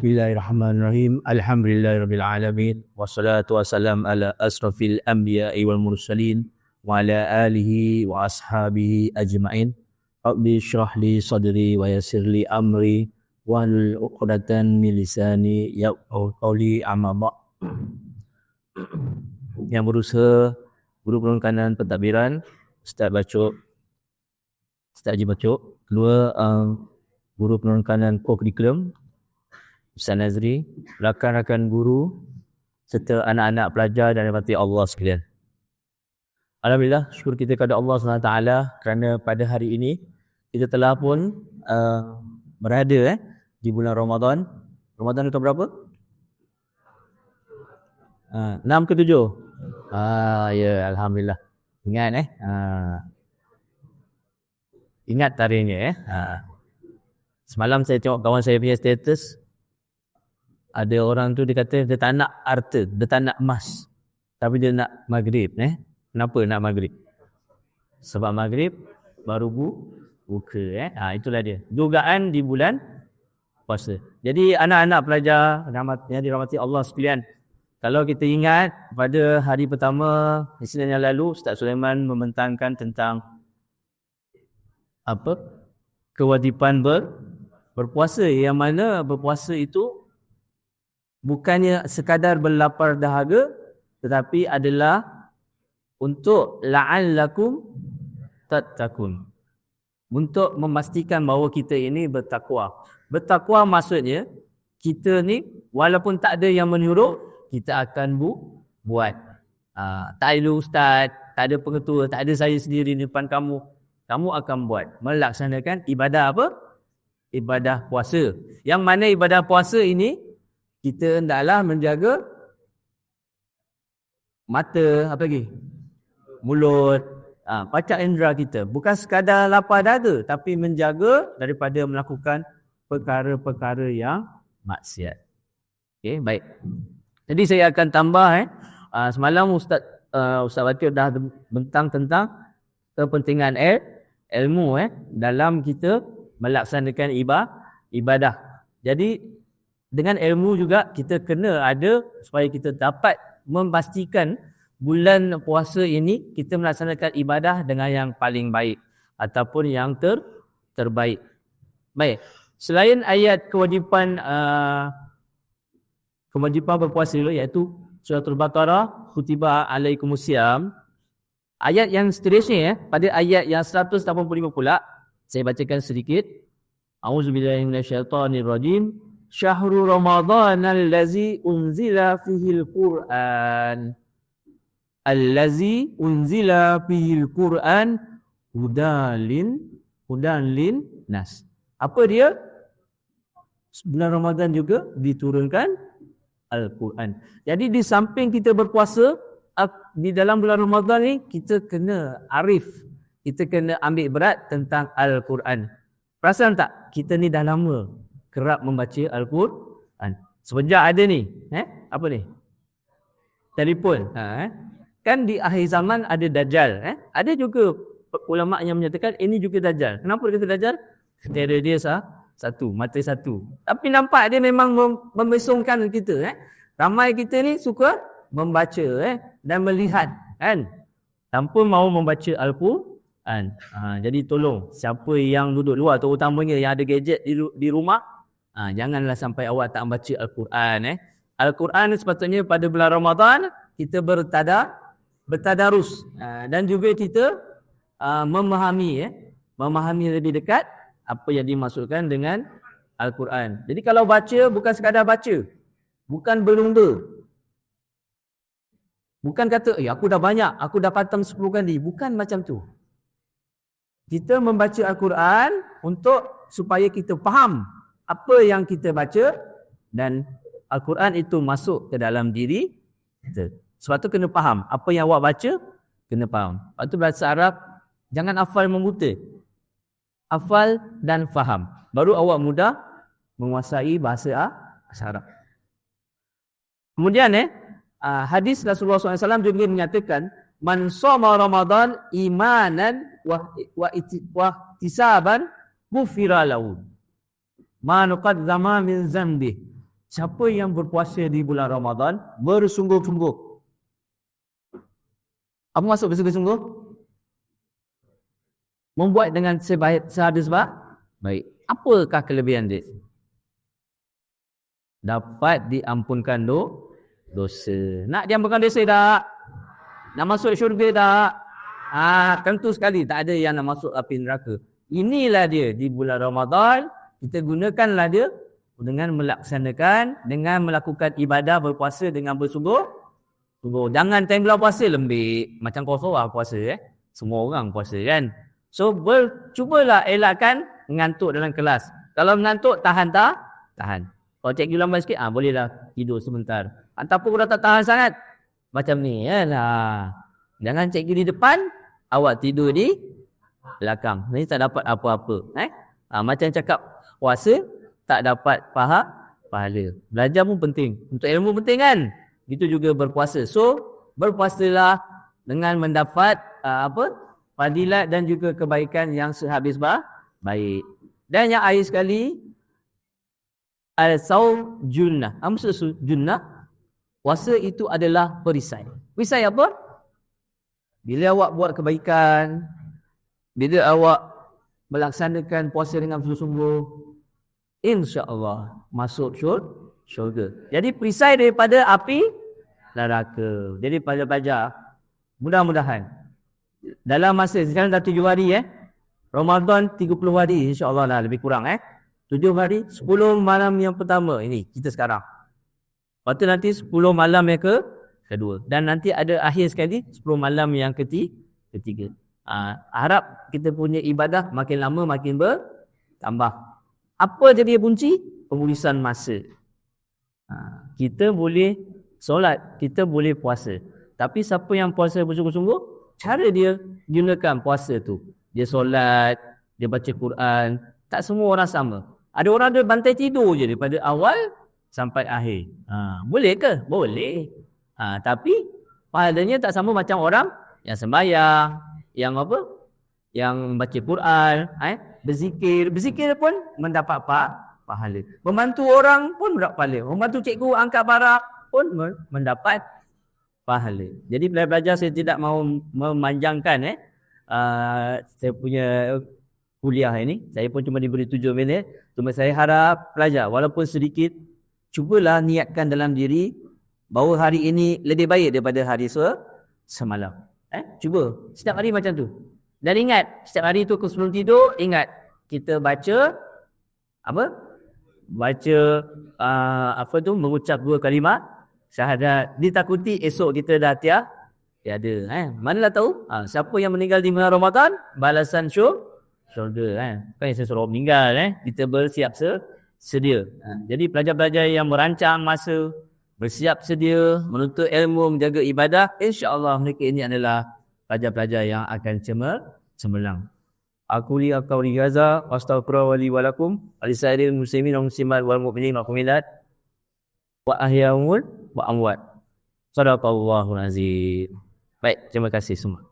Bismillahirrahmanirrahim. Alhamdulillahirabbil wassalatu wassalam ala asrafil anbiya'i wal mursalin wa ala alihi wa ashabihi ajma'in. Rabbi shrah li sadri wa yassir li amri wahlul 'uqdatan min lisani yafqahu qawli, amma ba'. Yang berusaha guru penekanan pentadbiran, Ustaz Bacok, Ustaz Haji Bacok. Kedua, guru penekanan co-curriculum Ustaz Nazri, rakan-rakan guru serta anak-anak pelajar dan rahmati Allah sekalian. Alhamdulillah, syukur kita kepada Allah SWT kerana pada hari ini kita telah pun berada di bulan Ramadan. Ramadan itu berapa? 6 ke 7? Ya, Alhamdulillah. Ingat ingat tarikhnya Semalam saya tengok kawan saya punya status. Ada orang tu dia kata dia tak nak harta, dia tak nak emas, tapi dia nak maghrib. Kenapa nak maghrib? Sebab maghrib baru buka. Itulah dia. Dugaan di bulan puasa. Jadi anak-anak pelajar yang dirahmati Allah sekalian, kalau kita ingat pada hari pertama Isnin yang lalu, Ustaz Sulaiman membentangkan tentang kewajipan berpuasa, yang mana berpuasa itu bukannya sekadar berlapar dahaga, tetapi adalah untuk la'allakum tattaqun, untuk memastikan bahawa kita ini bertakwa. Bertakwa maksudnya kita ni walaupun tak ada yang menyuruh, kita akan buat. Tak ada ustaz, tak ada pengetua, tak ada saya sendiri di depan kamu. Kamu akan buat, melaksanakan ibadah apa? Ibadah puasa. Yang mana ibadah puasa ini kita hendaklah menjaga mata, mulut, panca indera kita. Bukan sekadar lapar dahaga, tapi menjaga daripada melakukan perkara-perkara yang maksiat. Okey, baik. Jadi saya akan tambah semalam Ustaz Bacok dah bentang tentang kepentingan ilmu dalam kita melaksanakan ibadah. Jadi dengan ilmu juga kita kena ada supaya kita dapat memastikan bulan puasa ini kita melaksanakan ibadah dengan yang paling baik ataupun yang terbaik. Baik. Selain ayat kewajipan berpuasa iaitu Suratul Baqarah, kutiba alaikumusiyam. Ayat yang seterusnya pada ayat yang 185 pula saya bacakan sedikit. A'udzubillahi minasyaitonirrajim. Syahrul Ramadan allazi unzila fihil Qur'an. Allazi unzila fihil Qur'an hudan lin nas. Apa dia? Bulan Ramadan juga diturunkan Al-Quran. Jadi di samping kita berpuasa, di dalam bulan Ramadan ni kita kena arif, kita kena ambil berat tentang Al-Quran. Perasan tak? Kita ni dah lama kerap membaca Al-Quran. Semenjak ada ni, apa ni? Telefon. Kan di akhir zaman ada Dajjal. Ada juga ulama yang menyatakan ini juga Dajjal. Kenapa dia kata Dajjal? Ketera dia satu, mata satu. Tapi nampak dia memang memesongkan kita. Ramai kita ni suka membaca dan melihat tanpa mahu membaca Al-Quran. Jadi tolong siapa yang duduk luar, terutamanya yang ada gadget di rumah, janganlah sampai awak tak membaca Al-Quran. Al-Quran sepatutnya pada bulan Ramadan kita bertadarus dan juga kita memahami lebih dekat apa yang dimaksudkan dengan Al-Quran. Jadi kalau baca bukan sekadar baca, bukan berlumba, bukan kata aku dah banyak, aku dah khatam 10 kali, bukan macam tu. Kita membaca Al-Quran untuk supaya kita faham apa yang kita baca dan Al-Quran itu masuk ke dalam diri kita. Sebab tu kena faham apa yang awak baca, kena faham. Sebab tu bahasa Arab jangan hafal membuta. Hafal dan faham. Baru awak mudah menguasai bahasa Arab. Kemudian hadis Rasulullah SAW juga menyatakan man shoma Ramadan imanan wa ihtisaban ghufira lahu ma nuqaddama min zambi siapa yang berpuasa di bulan Ramadan bersungguh-sungguh. Apa maksud bersungguh-sungguh? Membuat dengan sehabis baik. Apakah kelebihan dia? Dapat diampunkan dosa. Nak diampunkan dosa tak? Nak masuk syurga tak? Tentu sekali tak ada yang nak masuk api neraka. Inilah dia di bulan Ramadan, kita gunakanlah dia dengan melakukan ibadah berpuasa dengan bersungguh-sungguh. Jangan time bulan puasa lembik, macam kau seorang puasa Semua orang puasa kan. So cubalah elakkan ngantuk dalam kelas. Kalau mengantuk tahan. Kalau cikgu lambat sikit, bolehlah tidur sebentar. Ataupun kalau tak tahan sangat, macam ni lah. Jangan cikgu di depan, awak tidur di belakang. Ni tak dapat apa-apa. Macam cakap puasa, tak dapat pahala. Belajar pun penting. Untuk ilmu penting kan? Itu juga berpuasa. So, berpuasalah dengan mendapat fadilat dan juga kebaikan yang sehabis baik. Dan yang akhir sekali, al-saum junnah. Apa maksud junnah? Puasa itu adalah perisai. Perisai apa? Bila awak buat kebaikan, bila awak melaksanakan puasa dengan sungguh-sungguh, insya-Allah masuk syurga. Jadi perisai daripada api neraka. Jadi pelajar-pelajar, mudah-mudahan dalam masa sekarang dah 7 hari Ramadan 30 hari insya-Allah lah, lebih kurang 7 hari, 10 malam yang pertama ini kita sekarang. Lepas tu nanti 10 malam yang kedua. Dan nanti ada akhir sekali 10 malam yang ketiga. Harap kita punya ibadah makin lama makin bertambah. Apa jadi kunci? Pengurusan masa. Kita boleh solat, kita boleh puasa. Tapi siapa yang puasa bersungguh-sungguh, cara dia gunakan puasa tu. Dia solat, dia baca Quran. Tak semua orang sama. Ada orang dia bantai tidur je daripada awal sampai akhir. Boleh ke? Boleh. Tapi pahalanya tak sama macam orang yang sembahyang, yang yang baca Quran, berzikir. Berzikir pun mendapat pahala. Membantu orang pun mendapat pahala. Membantu cikgu angkat barang pun mendapat pahala. Jadi belajar saya tidak mahu memanjangkan saya punya kuliah ini. Saya pun cuma diberi 7 minit. Cuma saya harap pelajar walaupun sedikit, cubalah niatkan dalam diri bahawa hari ini lebih baik daripada hari semalam. Cuba setiap hari macam tu. Dan ingat, setiap hari tu sebelum tidur, ingat kita baca mengucap 2 kalimat syahadat. Ditakuti esok kita dah tiada. Manalah tahu siapa yang meninggal di bulan Ramadan, balasan syurga. Kan saya suruh meninggal kita bersiap sedia. Jadi pelajar-pelajar yang merancang masa, bersiap sedia, menuntut ilmu, menjaga ibadah, insya-Allah mereka ini adalah pelajar-pelajar yang akan cemerlang. Aku li qauli hadza wa astaghfiru li wa lakum wa lisairil muslimin wal muslimat wal mu'minin wal mu'minat wa ahya'un wa amwat. Shadaqallahul azim. Baik, terima kasih semua.